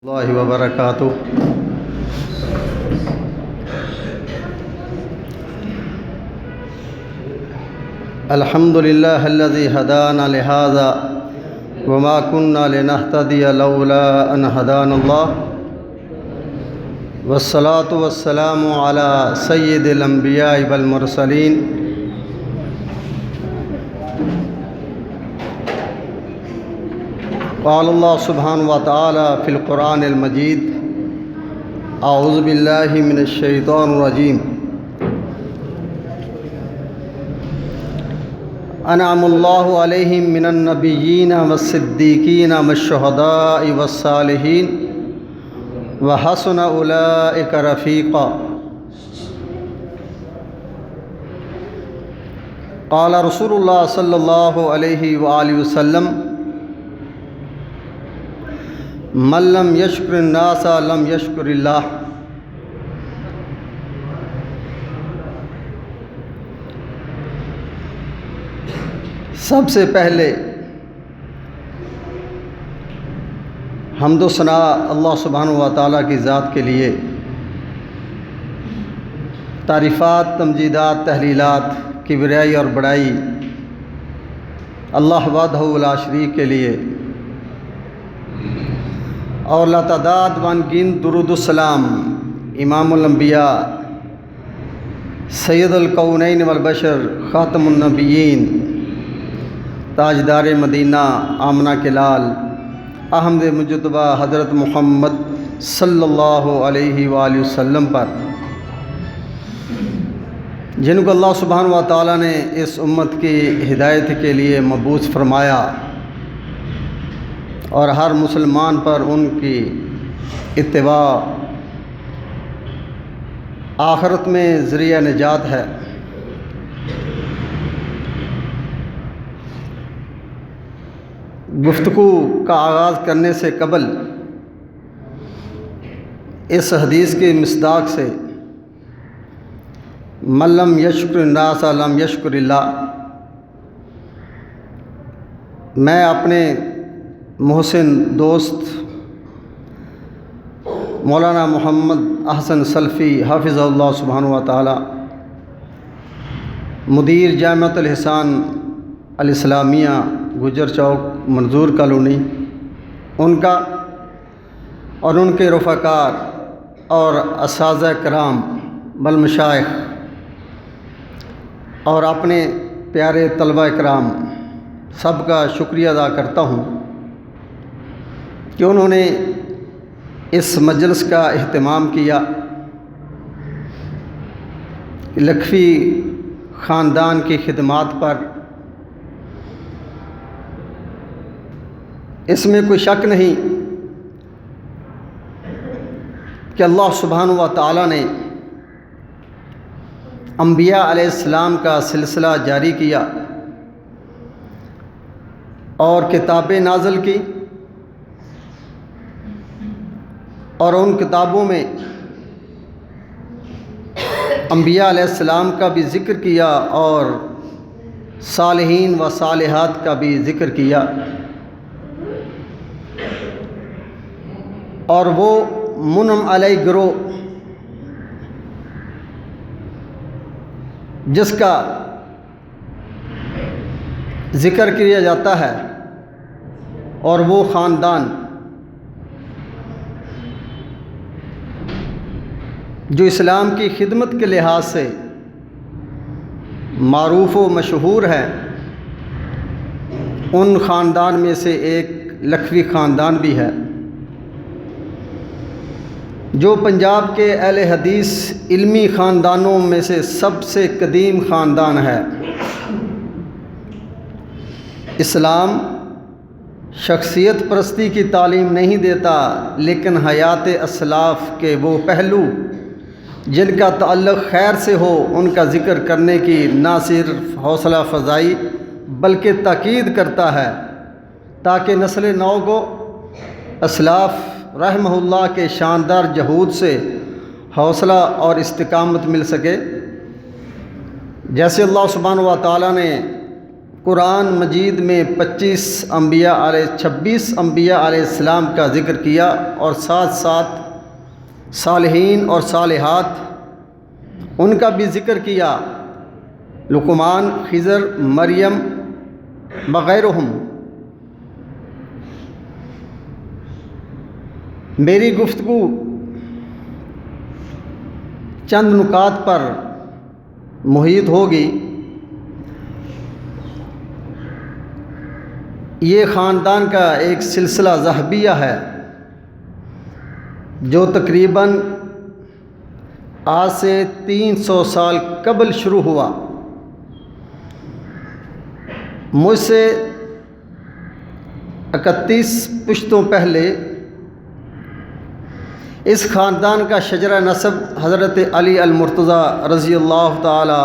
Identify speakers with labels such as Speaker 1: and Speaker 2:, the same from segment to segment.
Speaker 1: اللہ وبرکاتہ۔ الحمد للہ الذی ہدانا لہذا وما كنا لنہتدی لولا ان ہدانا اللہ والصلاة والسلام علی سید الانبیاء والمرسلین قال اللہ سبحانہ وتعالی فی القرآن المجید اعوذ باللہ من الشیطان الرجیم انعم اللہ علیہم من النبیین والصدیقین والشہداء والصالحین وحسن اولئک رفیقا۔ قال رسول اللہ صلی اللہ علیہ وآلہ وسلم من لم یشکر الناس لم یشکر اللہ۔ سب سے پہلے حمد و ثنا اللہ سبحانہ و تعالیٰ کی ذات کے لیے، تعریفات، تمجیدات، تحلیلات، کبریائی اور بڑائی اللہ وحدہ لا شریک کے لیے، اور لاتعداد وانگن درود السلام امام الانبیاء سید الکونین والبشر خاتم النبیین تاجدار مدینہ آمنہ کے لال احمد مجتبیٰ حضرت محمد صلی اللہ علیہ وآلہ وسلم پر، جن کو اللہ سبحانہ و تعالیٰ نے اس امت کی ہدایت کے لیے مبعوث فرمایا اور ہر مسلمان پر ان کی اتباع آخرت میں ذریعہ نجات ہے۔ گفتگو کا آغاز کرنے سے قبل اس حدیث کی مصداق سے من لم یشکر الناس لم یشکر اللہ، میں اپنے محسن دوست مولانا محمد احسن سلفی حافظ اللہ سبحانہ و تعالی، مدیر جامعۃ الحسان الاسلامیہ گجر چوک منظور کالونی، ان کا اور ان کے رفقار اور اساتذہ کرام والمشائخ اور اپنے پیارے طلبہ کرام سب کا شکریہ ادا کرتا ہوں کہ انہوں نے اس مجلس کا اہتمام کیا، لکھوی خاندان کی خدمات پر۔ اس میں کوئی شک نہیں کہ اللہ سبحانہ و تعالیٰ نے انبیاء علیہ السلام کا سلسلہ جاری کیا اور کتابیں نازل کی، اور ان کتابوں میں انبیاء علیہ السلام کا بھی ذکر کیا اور صالحین و صالحات کا بھی ذکر کیا، اور وہ منعم علیہ گروہ جس کا ذکر کیا جاتا ہے، اور وہ خاندان جو اسلام کی خدمت کے لحاظ سے معروف و مشہور ہے، ان خاندان میں سے ایک لکھوی خاندان بھی ہے، جو پنجاب کے اہل حدیث علمی خاندانوں میں سے سب سے قدیم خاندان ہے۔ اسلام شخصیت پرستی کی تعلیم نہیں دیتا، لیکن حیات اسلاف کے وہ پہلو جن کا تعلق خیر سے ہو ان کا ذکر کرنے کی نہ صرف حوصلہ افزائی بلکہ تاکید کرتا ہے، تاکہ نسل نو کو اسلاف رحمہ اللہ کے شاندار جہود سے حوصلہ اور استقامت مل سکے۔ جیسے اللہ سبحانہ و تعالیٰ نے قرآن مجید میں 26 انبیاء علیہ السلام کا ذکر کیا اور ساتھ ساتھ صالحین اور صالحات ان کا بھی ذکر کیا، لقمان، خضر، مریم وغیرہم۔ میری گفتگو چند نکات پر محیط ہوگی۔ یہ خاندان کا ایک سلسلہ ذہبیہ ہے جو تقریباً آج سے 300 سال قبل شروع ہوا۔ مجھ سے 31 پشتوں پہلے اس خاندان کا شجرہ نسب حضرت علی المرتضیٰ رضی اللہ تعالی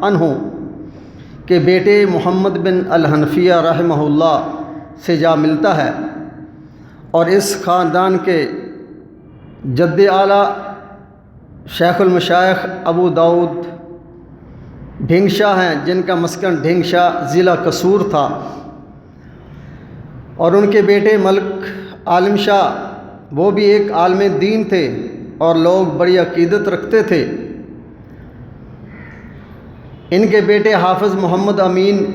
Speaker 1: عنہ کے بیٹے محمد بن الحنفیہ رحمہ اللہ سے جا ملتا ہے، اور اس خاندان کے جد اعلیٰ شیخ المشائخ ابو داؤد ڈھینگ شاہ ہیں، جن کا مسکن ڈھینگ شاہ ضلع قصور تھا، اور ان کے بیٹے ملک عالم شاہ وہ بھی ایک عالم دین تھے اور لوگ بڑی عقیدت رکھتے تھے۔ ان کے بیٹے حافظ محمد امین،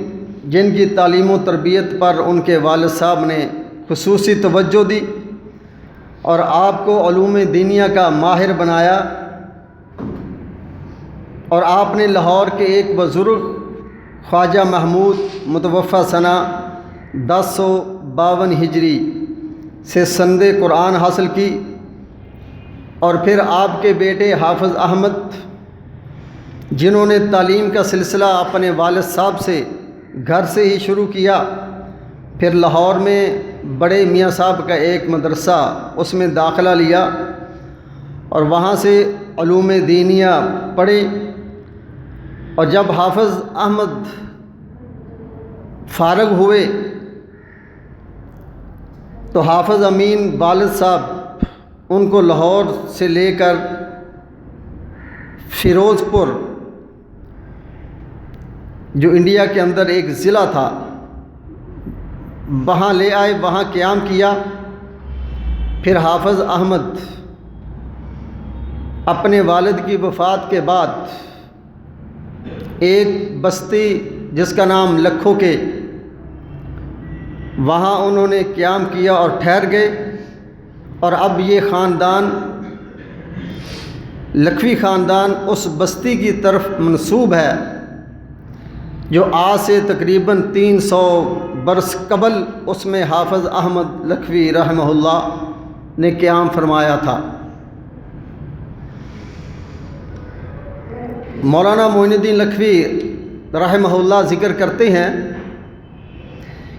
Speaker 1: جن کی تعلیم و تربیت پر ان کے والد صاحب نے خصوصی توجہ دی اور آپ کو علوم دینیہ کا ماہر بنایا، اور آپ نے لاہور کے ایک بزرگ خواجہ محمود متوفی سنہ 1052 ہجری سے سند قرآن حاصل کی، اور پھر آپ کے بیٹے حافظ احمد، جنہوں نے تعلیم کا سلسلہ اپنے والد صاحب سے گھر سے ہی شروع کیا، پھر لاہور میں بڑے میاں صاحب کا ایک مدرسہ اس میں داخلہ لیا اور وہاں سے علوم دینیہ پڑھے، اور جب حافظ احمد فارغ ہوئے تو حافظ امین والد صاحب ان کو لاہور سے لے کر فیروز پور، جو انڈیا کے اندر ایک ضلع تھا، وہاں لے آئے، وہاں قیام کیا۔ پھر حافظ احمد اپنے والد کی وفات کے بعد ایک بستی جس کا نام لکھو کے، وہاں انہوں نے قیام کیا اور ٹھہر گئے، اور اب یہ خاندان لکھوی خاندان اس بستی کی طرف منسوب ہے جو آج سے تقریباً 300 برس قبل اس میں حافظ احمد لکھوی رحمہ اللہ نے قیام فرمایا تھا۔ مولانا معین الدین لکھوی رحمہ اللہ ذکر کرتے ہیں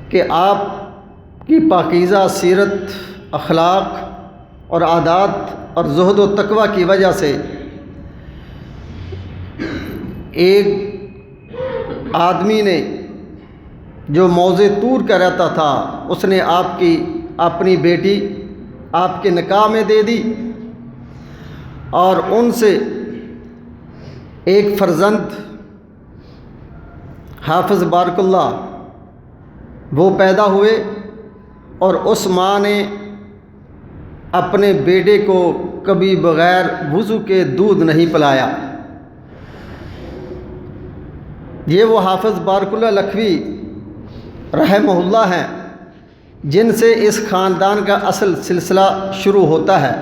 Speaker 1: کہ آپ کی پاکیزہ سیرت، اخلاق اور عادات اور زہد و تقوی کی وجہ سے ایک آدمی نے جو موضع طور کا رہتا تھا، اس نے اپنی بیٹی آپ کے نکاح میں دے دی، اور ان سے ایک فرزند حافظ بارک اللہ وہ پیدا ہوئے، اور اس ماں نے اپنے بیٹے کو کبھی بغیر وضو کے دودھ نہیں پلایا۔ یہ وہ حافظ بارک اللہ لکھوی رحمہ اللہ ہیں جن سے اس خاندان کا اصل سلسلہ شروع ہوتا ہے۔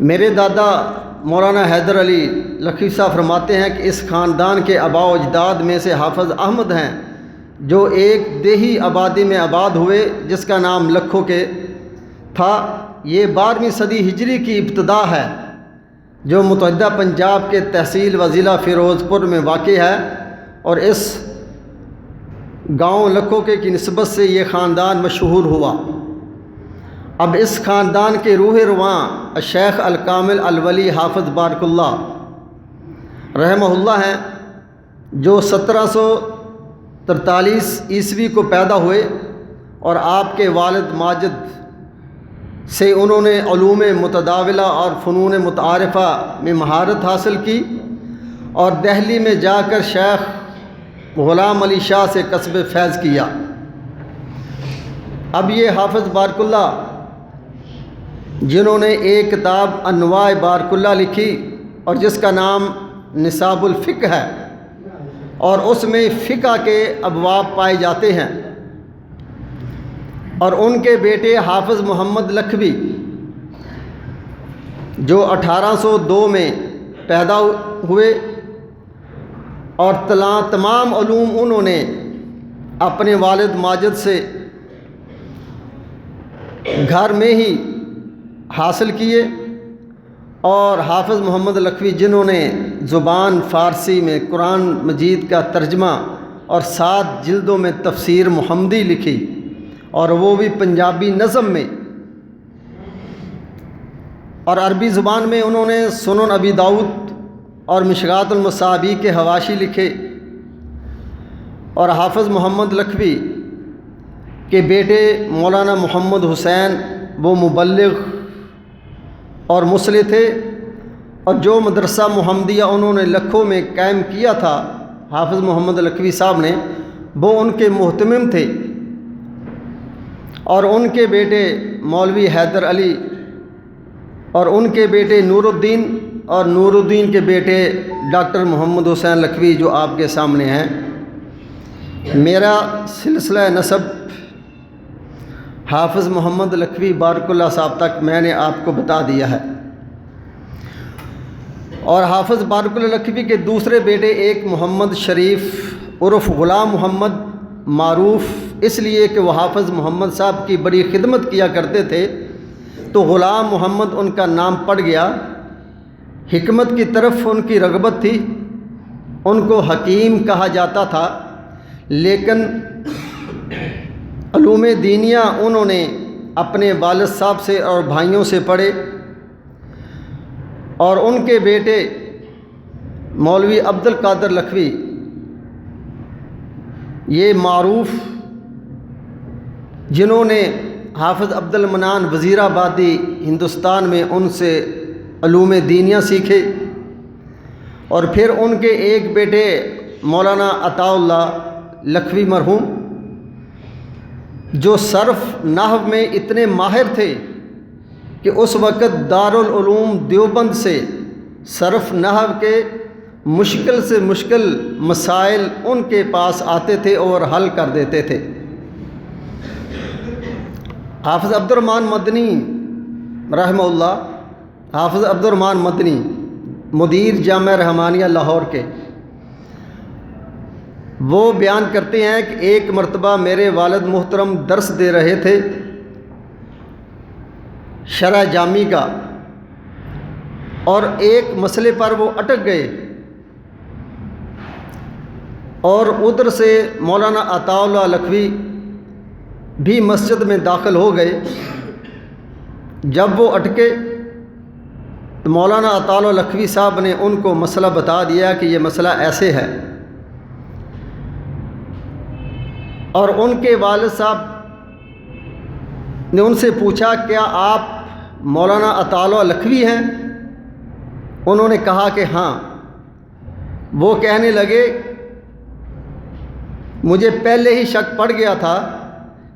Speaker 1: میرے دادا مولانا حیدر علی لکھوی صاحب فرماتے ہیں کہ اس خاندان کے آباء و اجداد میں سے حافظ احمد ہیں جو ایک دیہی آبادی میں آباد ہوئے جس کا نام لکھو کے تھا۔ یہ 12ویں صدی ہجری کی ابتدا ہے جو متحدہ پنجاب کے تحصیل و ضلع فیروز پور میں واقع ہے، اور اس گاؤں لکھو کے کی نسبت سے یہ خاندان مشہور ہوا۔ اب اس خاندان کے روح رواں شیخ الکامل الولی حافظ بارک اللہ رحمہ اللہ ہیں جو 1743 عیسوی کو پیدا ہوئے، اور آپ کے والد ماجد سے انہوں نے علوم متداولہ اور فنون متعارفہ میں مہارت حاصل کی، اور دہلی میں جا کر شیخ غلام علی شاہ سے کسب فیض کیا۔ اب یہ حافظ بارک اللہ جنہوں نے ایک کتاب انواع بارک اللہ لکھی اور جس کا نام نصاب الفقہ ہے، اور اس میں فقہ کے ابواب پائے جاتے ہیں، اور ان کے بیٹے حافظ محمد لکھوی جو 1802 میں پیدا ہوئے، اور تمام علوم انہوں نے اپنے والد ماجد سے گھر میں ہی حاصل کیے، اور حافظ محمد لکھوی جنہوں نے زبان فارسی میں قرآن مجید کا ترجمہ اور 7 جلدوں میں تفسیر محمدی لکھی، اور وہ بھی پنجابی نظم میں، اور عربی زبان میں انہوں نے سنن ابی داؤد اور مشکوٰۃ المصابیح کے حواشی لکھے۔ اور حافظ محمد لکھوی کے بیٹے مولانا محمد حسین وہ مبلغ اور مصلح تھے، اور جو مدرسہ محمدیہ انہوں نے لکھوں میں قائم کیا تھا حافظ محمد لکھوی صاحب نے، وہ ان کے مہتمم تھے۔ اور ان کے بیٹے مولوی حیدر علی، اور ان کے بیٹے نور الدین، اور نور الدین کے بیٹے ڈاکٹر محمد حسین لکھوی جو آپ کے سامنے ہیں۔ میرا سلسلہ نسب حافظ محمد لکھوی بارک اللہ صاحب تک میں نے آپ کو بتا دیا ہے۔ اور حافظ بارک اللہ لکھوی کے دوسرے بیٹے ایک محمد شریف عرف غلام محمد، معروف اس لیے کہ وہ حافظ محمد صاحب کی بڑی خدمت کیا کرتے تھے، تو غلام محمد ان کا نام پڑ گیا۔ حکمت کی طرف ان کی رغبت تھی، ان کو حکیم کہا جاتا تھا، لیکن علوم دینیہ انہوں نے اپنے والد صاحب سے اور بھائیوں سے پڑھے۔ اور ان کے بیٹے مولوی عبد القادر لکھوی یہ معروف، جنہوں نے حافظ عبد المنان وزیر آبادی ہندوستان میں ان سے علوم دینیہ سیکھے۔ اور پھر ان کے ایک بیٹے مولانا عطاء اللہ لکھوی مرحوم جو صرف نحو میں اتنے ماہر تھے کہ اس وقت دارالعلوم دیوبند سے صرف نحو کے مشکل سے مشکل مسائل ان کے پاس آتے تھے اور حل کر دیتے تھے۔ حافظ عبد الرحمن مدنی رحمہ اللہ، حافظ عبد الرحمن مدنی مدیر جامعہ رحمانیہ لاہور کے، وہ بیان کرتے ہیں کہ ایک مرتبہ میرے والد محترم درس دے رہے تھے شرح جامی کا، اور ایک مسئلے پر وہ اٹک گئے، اور ادھر سے مولانا عطاء اللہ لکھوی بھی مسجد میں داخل ہو گئے۔ جب وہ اٹکے تو مولانا عطاء اللہ لکھوی صاحب نے ان کو مسئلہ بتا دیا کہ یہ مسئلہ ایسے ہے، اور ان کے والد صاحب نے ان سے پوچھا کیا آپ مولانا عطاء اللہ لکھوی ہیں؟ انہوں نے کہا کہ ہاں۔ وہ کہنے لگے مجھے پہلے ہی شک پڑ گیا تھا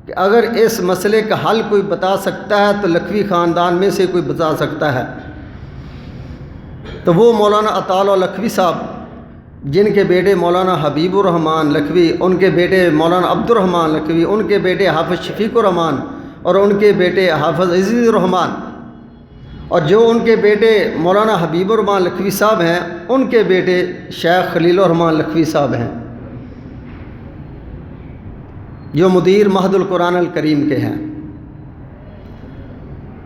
Speaker 1: کہ اگر اس مسئلے کا حل کوئی بتا سکتا ہے تو لکھوی خاندان میں سے کوئی بتا سکتا ہے۔ تو وہ مولانا عطاء اللہ لکھوی صاحب جن کے بیٹے مولانا حبیب الرحمن لکھوی، ان کے بیٹے مولانا عبد الرحمن لکھوی، ان کے بیٹے حافظ شفیق الرحمن، اور ان کے بیٹے حافظ عزیز الرحمن، اور جو ان کے بیٹے مولانا حبیب الرحمن لکھوی صاحب ہیں، ان کے بیٹے شیخ خلیل الرحمن لکھوی صاحب ہیں جو مدیر مہد القرآن الکریم کے ہیں،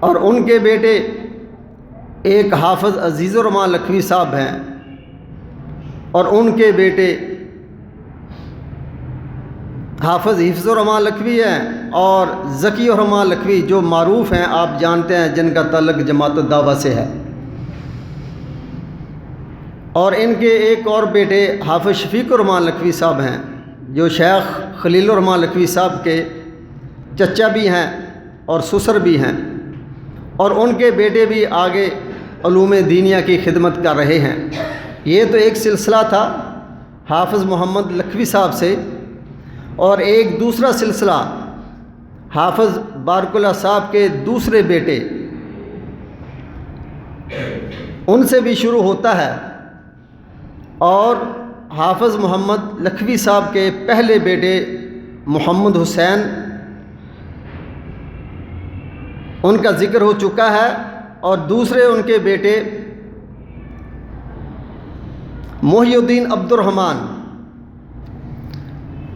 Speaker 1: اور ان کے بیٹے ایک حافظ عزیز الرحمن لکھوی صاحب ہیں، اور ان کے بیٹے حافظ حفظ الرحمن لکھوی ہیں، اور ذکی الرحمن لکھوی جو معروف ہیں، آپ جانتے ہیں، جن کا تعلق جماعت الدعوہ سے ہے۔ اور ان کے ایک اور بیٹے حافظ شفیق الرحمن لکھوی صاحب ہیں جو شیخ خلیل الرحمن لکھوی صاحب کے چچا بھی ہیں اور سسر بھی ہیں، اور ان کے بیٹے بھی آگے علوم دینیہ کی خدمت کر رہے ہیں۔ یہ تو ایک سلسلہ تھا حافظ محمد لکھوی صاحب سے، اور ایک دوسرا سلسلہ حافظ بارک اللہ صاحب کے دوسرے بیٹے ان سے بھی شروع ہوتا ہے، اور حافظ محمد لکھوی صاحب کے پہلے بیٹے محمد حسین ان کا ذکر ہو چکا ہے، اور دوسرے ان کے بیٹے محی الدین عبد الرحمن،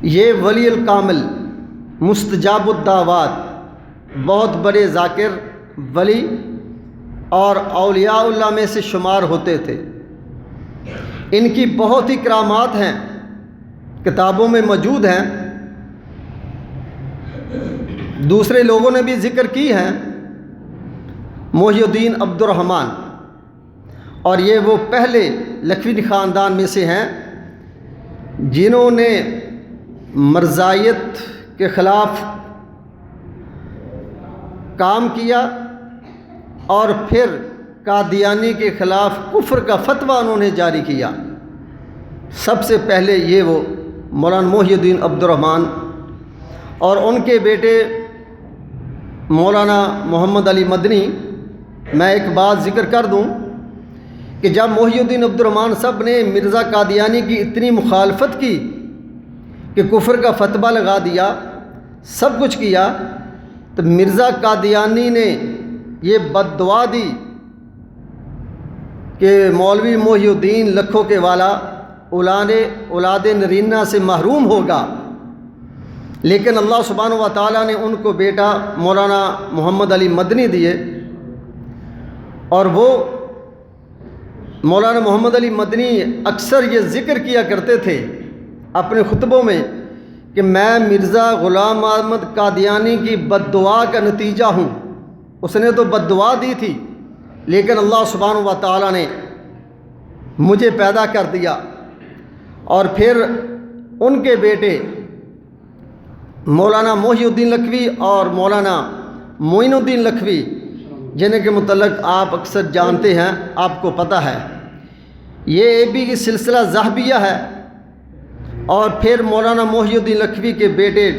Speaker 1: یہ ولی الکامل مستجاب الدعوات، بہت بڑے ذاکر ولی اور اولیاء اللہ میں سے شمار ہوتے تھے۔ ان کی بہت ہی کرامات ہیں، کتابوں میں موجود ہیں، دوسرے لوگوں نے بھی ذکر کی ہیں۔ محی الدین عبد الرحمن، اور یہ وہ پہلے لکھوی خاندان میں سے ہیں جنہوں نے مرزائیت کے خلاف کام کیا، اور پھر قادیانی کے خلاف کفر کا فتویٰ انہوں نے جاری کیا۔ سب سے پہلے یہ وہ مولانا محی الدین عبد الرحمن، اور ان کے بیٹے مولانا محمد علی مدنی۔ میں ایک بات ذکر کر دوں کہ جب محی الدین عبد الرحمن صاحب نے مرزا قادیانی کی اتنی مخالفت کی کہ کفر کا فتویٰ لگا دیا، سب کچھ کیا، تو مرزا قادیانی نے یہ بد دعا دی کہ مولوی محی الدین لکھوں کے والا اولاد نرینہ سے محروم ہوگا، لیکن اللہ سبحانہ و تعالیٰ نے ان کو بیٹا مولانا محمد علی مدنی دیے، اور وہ مولانا محمد علی مدنی اکثر یہ ذکر کیا کرتے تھے اپنے خطبوں میں کہ میں مرزا غلام احمد قادیانی کی بد دعا کا نتیجہ ہوں۔ اس نے تو بد دعا دی تھی، لیکن اللہ سبحانہ و تعالیٰ نے مجھے پیدا کر دیا۔ اور پھر ان کے بیٹے مولانا محی الدین لکھوی اور مولانا معین الدین لکھوی، جنہیں کے متعلق آپ اکثر جانتے ہیں، آپ کو پتہ ہے، یہ بھی کی سلسلہ ذہبیہ ہے۔ اور پھر مولانا محی الدین لکھوی کے بیٹے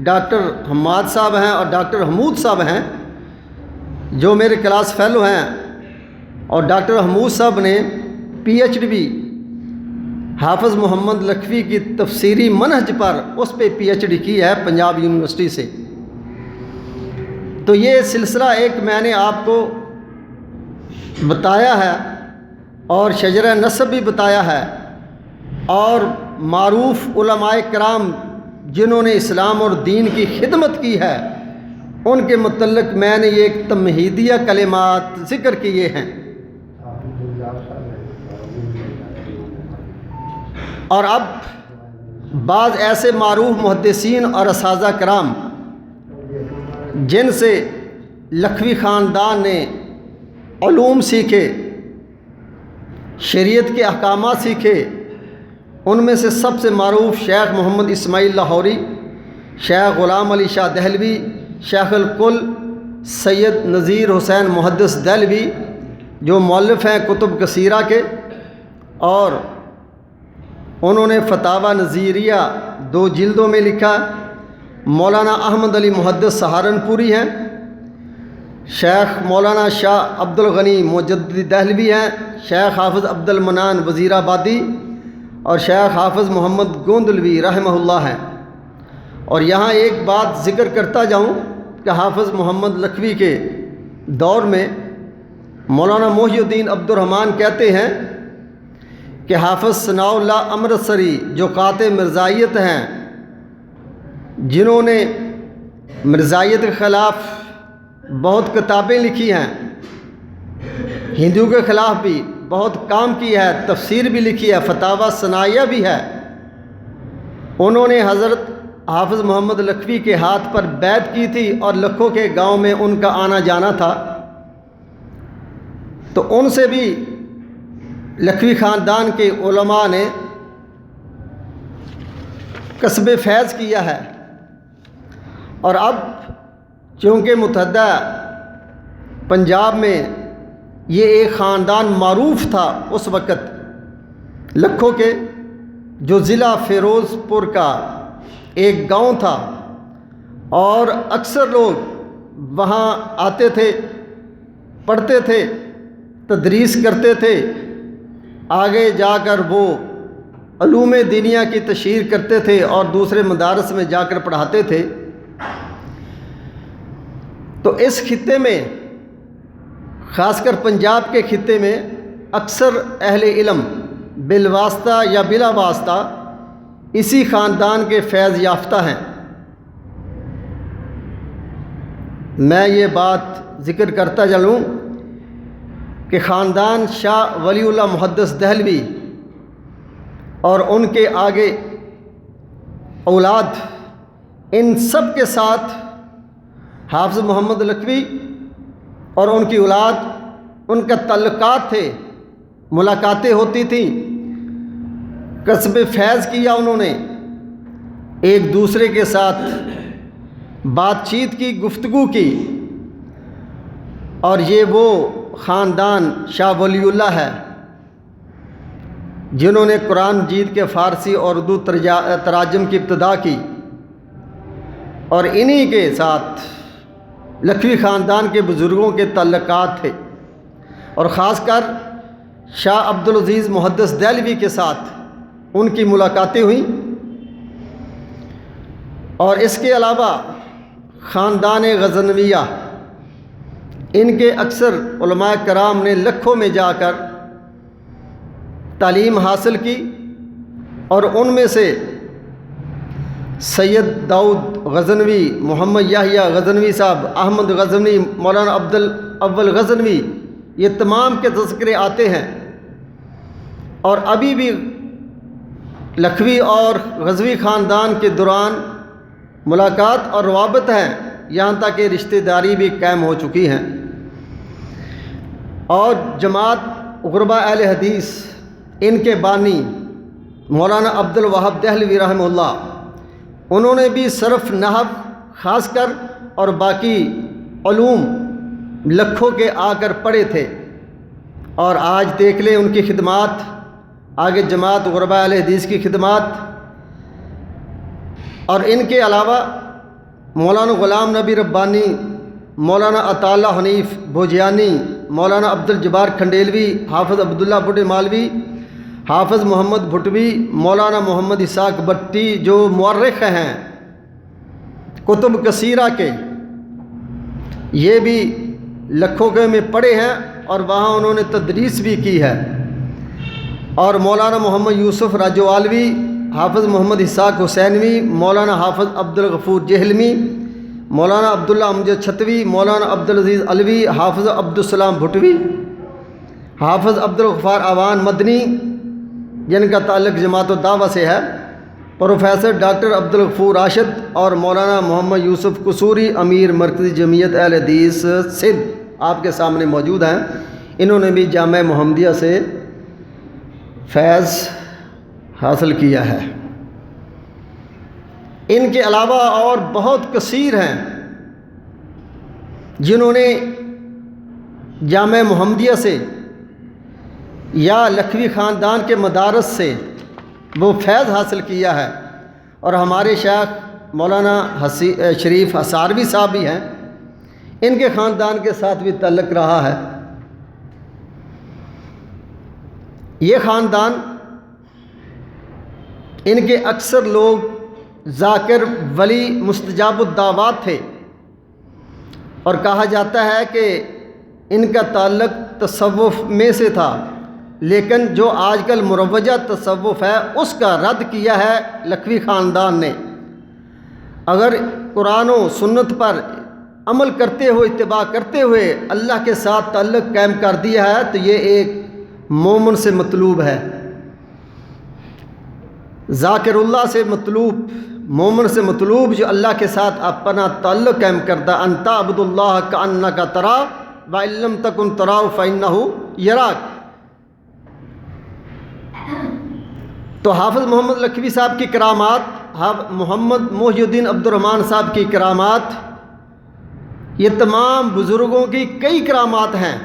Speaker 1: ڈاکٹر حماد صاحب ہیں اور ڈاکٹر حمود صاحب ہیں، جو میرے کلاس فیلو ہیں، اور ڈاکٹر حمود صاحب نے پی ایچ ڈی بھی حافظ محمد لکھوی کی تفسیری منہج پر اس پہ پی ایچ ڈی کی ہے پنجاب یونیورسٹی سے۔ تو یہ سلسلہ ایک میں نے آپ کو بتایا ہے، اور شجرہ نسب بھی بتایا ہے، اور معروف علماء کرام جنہوں نے اسلام اور دین کی خدمت کی ہے ان کے متعلق میں نے یہ ایک تمہیدیہ کلمات ذکر کیے ہیں۔ اور اب بعض ایسے معروف محدثین اور اساتذہ کرام جن سے لکھوی خاندان نے علوم سیکھے، شریعت کے احکامات سیکھے، ان میں سے سب سے معروف شیخ محمد اسماعیل لاہوری، شیخ غلام علی شاہ دہلوی، شیخ الکل سید نذیر حسین محدث دہلوی، جو مؤلف ہیں کتب کثیرہ کے، اور انہوں نے فتاوی نظیریہ 2 جلدوں میں لکھا۔ مولانا احمد علی محدث سہارنپوری ہیں، شیخ مولانا شاہ عبد الغنی مجددی دہلوی ہیں، شیخ حافظ عبد المنان وزیر آبادی، اور شیخ حافظ محمد گوندلوی رحمہ اللہ ہیں۔ اور یہاں ایک بات ذکر کرتا جاؤں کہ حافظ محمد لکھوی کے دور میں مولانا محی الدین عبد الرحمن کہتے ہیں کہ حافظ ثناء اللہ امرتسری جو قاطع مرزائیت ہیں، جنہوں نے مرزائیت کے خلاف بہت کتابیں لکھی ہیں، ہندو کے خلاف بھی بہت کام کیا ہے، تفسیر بھی لکھی ہے، فتاوی ثنائیہ بھی ہے، انہوں نے حضرت حافظ محمد لکھوی کے ہاتھ پر بیعت کی تھی، اور لکھوں کے گاؤں میں ان کا آنا جانا تھا۔ تو ان سے بھی لکھوی خاندان کے علماء نے کسب فیض کیا ہے۔ اور اب چونکہ متحدہ پنجاب میں یہ ایک خاندان معروف تھا اس وقت، لکھوں کے جو ضلع فیروز پور کا ایک گاؤں تھا، اور اکثر لوگ وہاں آتے تھے، پڑھتے تھے، تدریس کرتے تھے، آگے جا کر وہ علوم دینیا کی تشہیر کرتے تھے اور دوسرے مدارس میں جا کر پڑھاتے تھے۔ تو اس خطے میں، خاص کر پنجاب کے خطے میں، اکثر اہل علم بالواسطہ یا بلا واسطہ اسی خاندان کے فیض یافتہ ہیں۔ میں یہ بات ذکر کرتا چلوں کہ خاندان شاہ ولی اللہ محدث دہلوی اور ان کے آگے اولاد، ان سب کے ساتھ حافظ محمد لکھوی اور ان کی اولاد، ان کا تعلقات تھے، ملاقاتیں ہوتی تھیں، کسب فیض کیا انہوں نے، ایک دوسرے کے ساتھ بات چیت کی، گفتگو کی، اور یہ وہ خاندان شاہ ولی اللہ ہے جنہوں نے قرآن مجید کے فارسی اور اردو تراجم کی ابتدا کی، اور انہی کے ساتھ لکھوی خاندان کے بزرگوں کے تعلقات تھے، اور خاص کر شاہ عبدالعزیز محدث دہلوی کے ساتھ ان کی ملاقاتیں ہوئیں۔ اور اس کے علاوہ خاندان غزنویہ، ان کے اکثر علماء کرام نے لکھوں میں جا کر تعلیم حاصل کی، اور ان میں سے سید داؤد غزنوی، محمد یحییٰ غزنوی صاحب، احمد غزنوی، مولانا عبد الاول غزنوی، یہ تمام کے تذکرے آتے ہیں، اور ابھی بھی لکھوی اور غزنوی خاندان کے دوران ملاقات اور روابط ہیں، یہاں تک کہ رشتہ داری بھی قائم ہو چکی ہیں۔ اور جماعت غرباء اہل حدیث، ان کے بانی مولانا عبد الوہاب دہلوی رحمہ اللہ، انہوں نے بھی صرف نحو خاص کر اور باقی علوم لکھوں کے آ کر پڑھے تھے، اور آج دیکھ لیں ان کی خدمات، آگے جماعت غرباء اہل حدیث کی خدمات۔ اور ان کے علاوہ مولانا غلام نبی ربانی، مولانا عطا اللہ حنیف بھوجیانی، مولانا عبد الجبار کھنڈیلوی، حافظ عبداللہ بٹے مالوی، حافظ محمد بھٹوی، مولانا محمد اسحاق بٹی جو مورخ ہیں کتب کثیرہ کے، یہ بھی لکھوں کے میں پڑھے ہیں اور وہاں انہوں نے تدریس بھی کی ہے۔ اور مولانا محمد یوسف راجوالوی، حافظ محمد اسحاق حسینوی، مولانا حافظ عبدالغفور جہلمی، مولانا عبداللہ امجد چھتوی، مولانا عبدالعزیز علوی، حافظ عبدالسلام بھٹوی، حافظ عبدالغفار آوان مدنی جن کا تعلق جماعت الدعوہ سے ہے، پروفیسر ڈاکٹر عبدالغفور راشد، اور مولانا محمد یوسف قصوری، امیر مرکزی جمعیت اہل حدیث سندھ، آپ کے سامنے موجود ہیں۔ انہوں نے بھی جامعہ محمدیہ سے فیض حاصل کیا ہے۔ ان کے علاوہ اور بہت کثیر ہیں جنہوں نے جامعہ محمدیہ سے یا لکھوی خاندان کے مدارس سے وہ فیض حاصل کیا ہے، اور ہمارے شیخ مولانا شریف حصاروی صاحب بھی ہیں، ان کے خاندان کے ساتھ بھی تعلق رہا ہے۔ یہ خاندان، ان کے اکثر لوگ ذاکر ولی مستجاب الدعوات تھے، اور کہا جاتا ہے کہ ان کا تعلق تصوف میں سے تھا، لیکن جو آج کل مروجہ تصوف ہے اس کا رد کیا ہے لکھوی خاندان نے۔ اگر قرآن و سنت پر عمل کرتے ہوئے، اتباع کرتے ہوئے اللہ کے ساتھ تعلق قائم کر دیا ہے تو یہ ایک مومن سے مطلوب ہے، ذاکر اللہ سے مطلوب، مومن سے مطلوب جو اللہ کے ساتھ اپنا تعلق قائم کرتا، انت عبد اللہ کأنک ترا وإن لم تکن تراہ فإنہ یراک۔ تو حافظ محمد لکھوی صاحب کی کرامات، محمد محی الدین عبد الرحمن صاحب کی کرامات، یہ تمام بزرگوں کی کئی کرامات ہیں۔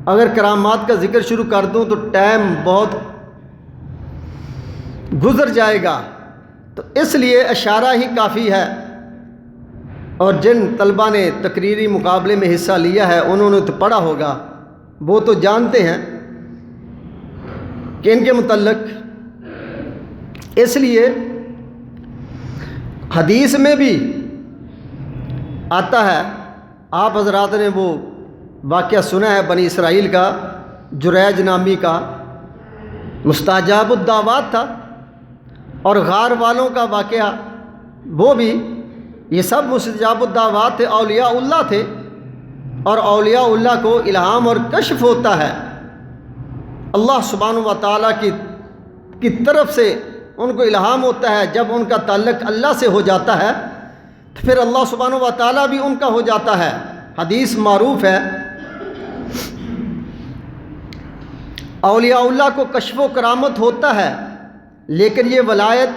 Speaker 1: اگر کرامات کا ذکر شروع کر دوں تو ٹائم بہت گزر جائے گا، تو اس لیے اشارہ ہی کافی ہے۔ اور جن طلبہ نے تقریری مقابلے میں حصہ لیا ہے انہوں نے تو پڑھا ہوگا، وہ تو جانتے ہیں کہ ان کے متعلق۔ اس لیے حدیث میں بھی آتا ہے، آپ حضرات نے وہ واقعہ سنا ہے بنی اسرائیل کا، جریج نامی کا مستجاب الدعوات تھا، اور غار والوں کا واقعہ، وہ بھی، یہ سب مستجاب الدعوات تھے، اولیاء اللہ تھے، اور اولیاء اللہ کو الہام اور کشف ہوتا ہے اللہ سبحانہ و تعالیٰ کی طرف سے، ان کو الہام ہوتا ہے۔ جب ان کا تعلق اللہ سے ہو جاتا ہے تو پھر اللہ سبحانہ و تعالیٰ بھی ان کا ہو جاتا ہے۔ حدیث معروف ہے، اولیاء اللہ کو کشف و کرامت ہوتا ہے، لیکن یہ ولایت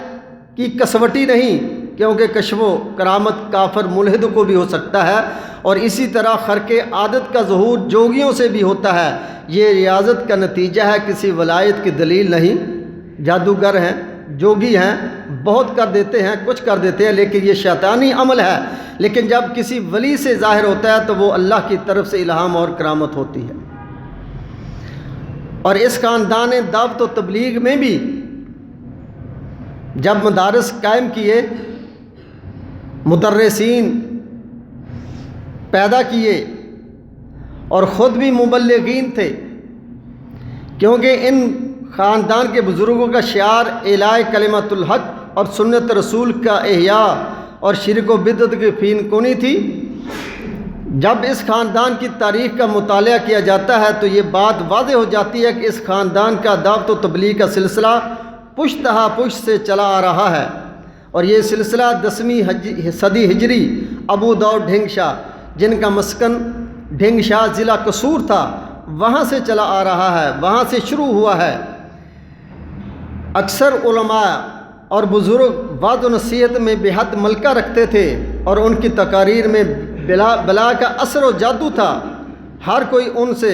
Speaker 1: کی کسوٹی نہیں، کیونکہ کشف و کرامت کافر ملحد کو بھی ہو سکتا ہے، اور اسی طرح خرق عادت کا ظہور جوگیوں سے بھی ہوتا ہے۔ یہ ریاضت کا نتیجہ ہے، کسی ولایت کی دلیل نہیں۔ جادوگر ہیں، جوگی ہیں، بہت کر دیتے ہیں، کچھ کر دیتے ہیں، لیکن یہ شیطانی عمل ہے۔ لیکن جب کسی ولی سے ظاہر ہوتا ہے تو وہ اللہ کی طرف سے الہام اور کرامت ہوتی ہے۔ اور اس خاندان دعوت و تبلیغ میں بھی جب مدارس قائم کیے، مدرسین پیدا کیے، اور خود بھی مبلغین تھے، کیونکہ ان خاندان کے بزرگوں کا شعار اعلاء کلمۃ الحق اور سنت رسول کا احیاء اور شرک و بدعت کی فین کونی تھی۔ جب اس خاندان کی تاریخ کا مطالعہ کیا جاتا ہے تو یہ بات واضح ہو جاتی ہے کہ اس خاندان کا دعوت و تبلیغ کا سلسلہ پشتہا پشت سے چلا آ رہا ہے، اور یہ سلسلہ 10ویں صدی ہجری ابو داؤد ڈھنگ شاہ، جن کا مسکن ڈھنگ شاہ ضلع قصور تھا، وہاں سے چلا آ رہا ہے، وہاں سے شروع ہوا ہے۔ اکثر علماء اور بزرگ وعظ و نصیحت میں بے حد ملکہ رکھتے تھے، اور ان کی تقاریر میں بلا کا اثر و جادو تھا۔ ہر کوئی ان سے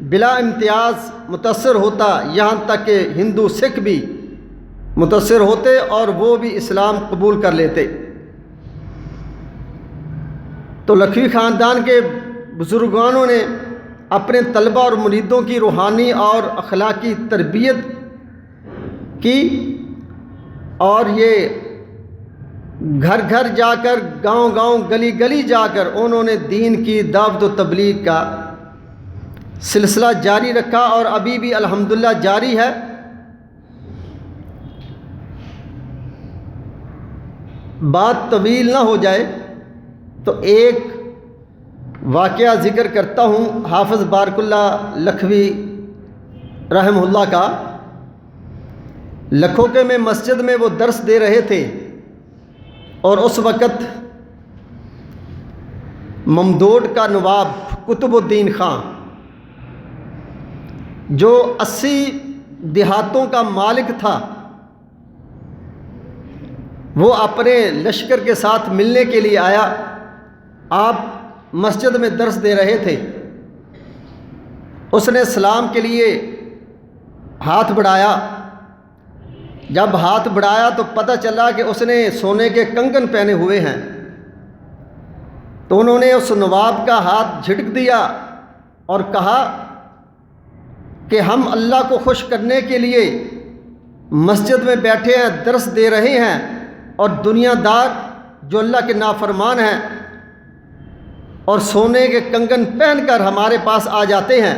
Speaker 1: بلا امتیاز متاثر ہوتا، یہاں تک کہ ہندو سکھ بھی متاثر ہوتے اور وہ بھی اسلام قبول کر لیتے۔ تو لکھوی خاندان کے بزرگانوں نے اپنے طلبہ اور مریدوں کی روحانی اور اخلاقی تربیت کی، اور یہ گھر گھر جا کر، گاؤں گاؤں، گلی گلی جا کر انہوں نے دین کی دعوت و تبلیغ کا سلسلہ جاری رکھا، اور ابھی بھی الحمدللہ جاری ہے۔ بات طویل نہ ہو جائے تو ایک واقعہ ذکر کرتا ہوں، حافظ بارک اللہ لکھوی رحمہ اللہ کا۔ لکھوکے میں مسجد میں وہ درس دے رہے تھے، اور اس وقت ممدوڈ کا نواب قطب الدین خان، جو 80 دیہاتوں کا مالک تھا، وہ اپنے لشکر کے ساتھ ملنے کے لیے آیا۔ آپ مسجد میں درس دے رہے تھے، اس نے سلام کے لیے ہاتھ بڑھایا۔ جب ہاتھ بڑھایا تو پتہ چلا کہ اس نے سونے کے کنگن پہنے ہوئے ہیں، تو انہوں نے اس نواب کا ہاتھ جھٹک دیا اور کہا کہ ہم اللہ کو خوش کرنے کے لیے مسجد میں بیٹھے ہیں، درس دے رہے ہیں، اور دنیا دار جو اللہ کے نافرمان ہیں اور سونے کے کنگن پہن کر ہمارے پاس آ جاتے ہیں۔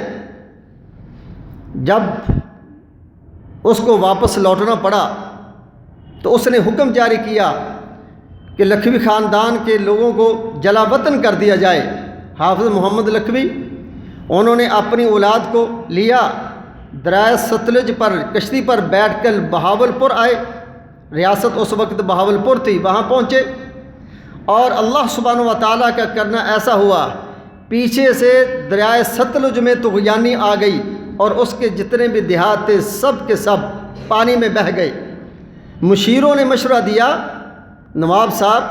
Speaker 1: جب اس کو واپس لوٹنا پڑا تو اس نے حکم جاری کیا کہ لکھوی خاندان کے لوگوں کو جلا وطن کر دیا جائے۔ حافظ محمد لکھوی، انہوں نے اپنی اولاد کو لیا، دریائے ستلج پر کشتی پر بیٹھ کر بہاولپور آئے، ریاست اس وقت بہاولپور تھی، وہاں پہنچے، اور اللہ سبحانہ و تعالیٰ کا کرنا ایسا ہوا، پیچھے سے دریائے ستلج میں طغیانی آ گئی، اور اس کے جتنے بھی دیہات تھے سب کے سب پانی میں بہہ گئے۔ مشیروں نے مشورہ دیا، نواب صاحب،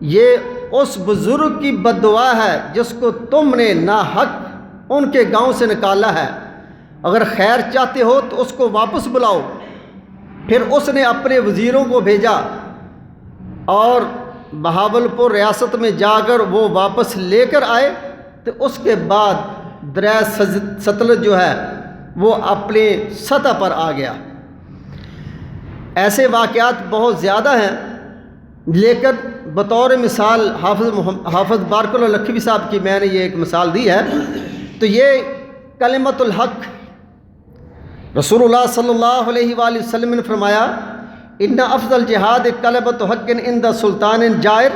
Speaker 1: یہ اس بزرگ کی بد دعا ہے جس کو تم نے ناحق ان کے گاؤں سے نکالا ہے، اگر خیر چاہتے ہو تو اس کو واپس بلاؤ۔ پھر اس نے اپنے وزیروں کو بھیجا اور بہاولپور ریاست میں جا کر وہ واپس لے کر آئے، تو اس کے بعد دریائے ستلج جو ہے وہ اپنے سطح پر آ گیا۔ ایسے واقعات بہت زیادہ ہیں، لیکن بطور مثال حافظ بارک اللہ لکھوی صاحب کی میں نے یہ ایک مثال دی ہے۔ تو یہ کلمت الحق، رسول اللہ صلی اللہ علیہ وآلہ وسلم نے فرمایا ان افضل جہاد کلمت حق عند سلطان جائر،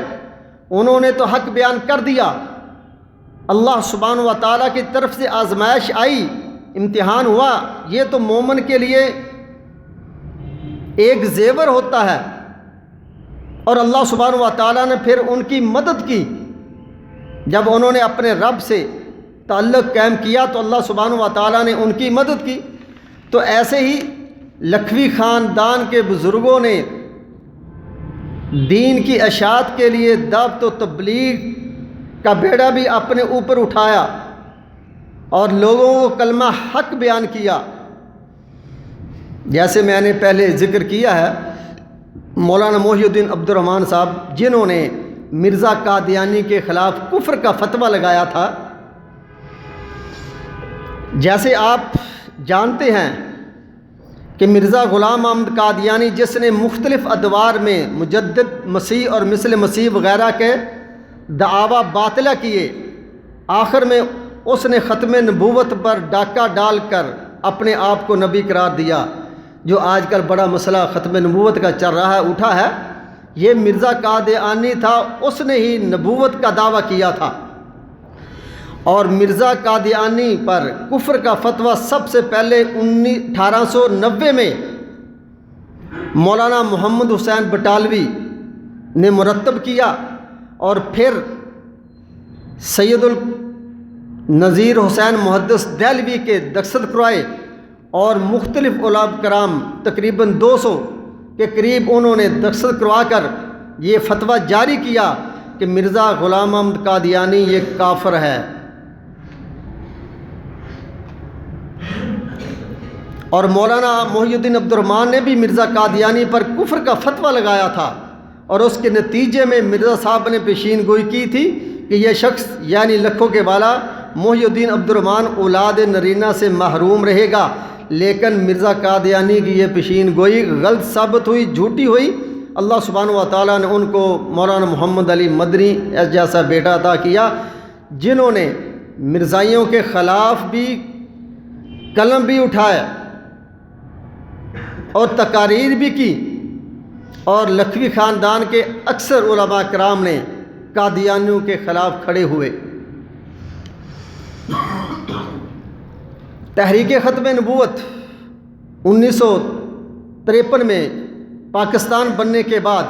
Speaker 1: انہوں نے تو حق بیان کر دیا، اللہ سبحانہ و تعالیٰ کی طرف سے آزمائش آئی، امتحان ہوا، یہ تو مومن کے لیے ایک زیور ہوتا ہے، اور اللہ سبحانہ و تعالیٰ نے پھر ان کی مدد کی۔ جب انہوں نے اپنے رب سے تعلق قائم کیا تو اللہ سبحانہ و تعالیٰ نے ان کی مدد کی۔ تو ایسے ہی لکھوی خاندان کے بزرگوں نے دین کی اشاعت کے لیے دعوت و تبلیغ کا بیڑا بھی اپنے اوپر اٹھایا اور لوگوں کو کلمہ حق بیان کیا۔ جیسے میں نے پہلے ذکر کیا ہے، مولانا محی الدین عبد الرحمن صاحب جنہوں نے مرزا قادیانی کے خلاف کفر کا فتویٰ لگایا تھا، جیسے آپ جانتے ہیں کہ مرزا غلام احمد قادیانی جس نے مختلف ادوار میں مجدد مسیح اور مثل مسیح وغیرہ کے دعویٰ باطلہ کیے، آخر میں اس نے ختم نبوت پر ڈاکہ ڈال کر اپنے آپ کو نبی قرار دیا۔ جو آج کل بڑا مسئلہ ختم نبوت کا چل رہا ہے، اٹھا ہے، یہ مرزا قادیانی تھا، اس نے ہی نبوت کا دعویٰ کیا تھا۔ اور مرزا قادیانی پر کفر کا فتویٰ سب سے پہلے 1890 میں مولانا محمد حسین بٹالوی نے مرتب کیا، اور پھر سید النذیر حسین محدث دہلوی کے دستخط کروائے، اور مختلف علماء کرام تقریباً 200 کے قریب انہوں نے دستخط کروا کر یہ فتویٰ جاری کیا کہ مرزا غلام احمد قادیانی یہ کافر ہے۔ اور مولانا محی الدین عبد الرحمن نے بھی مرزا قادیانی پر کفر کا فتویٰ لگایا تھا، اور اس کے نتیجے میں مرزا صاحب نے پیشین گوئی کی تھی کہ یہ شخص یعنی لکھوں کے والا محی الدین عبد الرحمن اولاد نرینہ سے محروم رہے گا، لیکن مرزا قادیانی کی یہ پیشین گوئی غلط ثابت ہوئی، جھوٹی ہوئی۔ اللہ سبحانہ و تعالیٰ نے ان کو مولانا محمد علی مدنی جیسا بیٹا عطا کیا، جنہوں نے مرزائیوں کے خلاف بھی قلم بھی اٹھایا اور تقاریر بھی کی، اور لکھوی خاندان کے اکثر علماء کرام نے قادیانیوں کے خلاف کھڑے ہوئے۔ تحریک ختم نبوت 1953 میں پاکستان بننے کے بعد